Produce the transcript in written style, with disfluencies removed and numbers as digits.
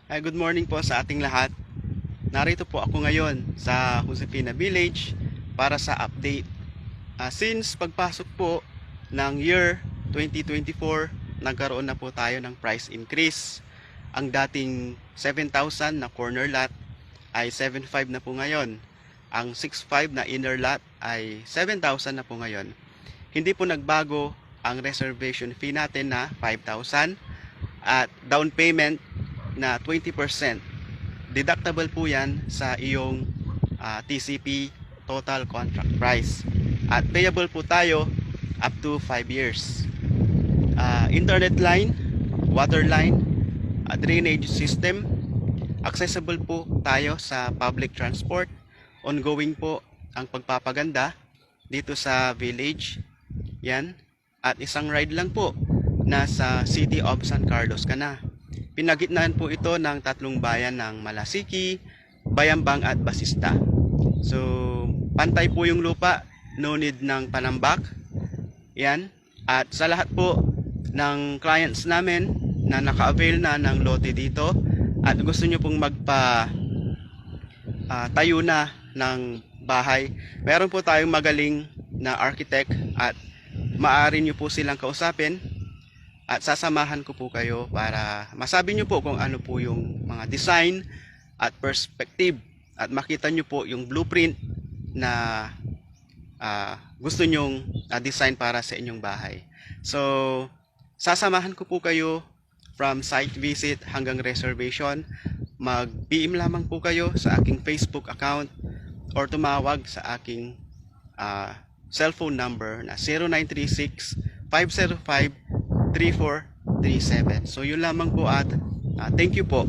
Good morning po sa ating lahat. Narito po ako ngayon sa Josefina Village para sa update. Since pagpasok po ng year 2024, nagkaroon na po tayo ng price increase. Ang dating 7,000 na corner lot ay 7,500 na po ngayon. Ang 6,500 na inner lot ay 7,000 na po ngayon. Hindi po nagbago ang reservation fee natin na 5,000 at down payment na 20%. Deductible po yan sa iyong TCP, total contract price. At payable po tayo up to 5 years. Internet line, water line, drainage system, accessible po tayo sa public transport. Ongoing po ang pagpapaganda dito sa village. Yan. At isang ride lang po nasa City of San Carlos ka na. Pinagitnaan po ito ng tatlong bayan ng Malasiki, Bayambang at Basista. So, pantay po yung lupa, no need ng panambak. Yan. At sa lahat po ng clients namin na naka-avail na ng lote dito at gusto nyo pong tayo na ng bahay, meron po tayong magaling na architect at maaari nyo po silang kausapin. At sasamahan ko po kayo para masabi nyo po kung ano po yung mga design at perspective. At makita nyo po yung blueprint na gusto nyong design para sa inyong bahay. So, sasamahan ko po kayo from site visit hanggang reservation. Mag-PM lamang po kayo sa aking Facebook account or tumawag sa aking cellphone number na 0936 505 3437. So yun lamang po at thank you po.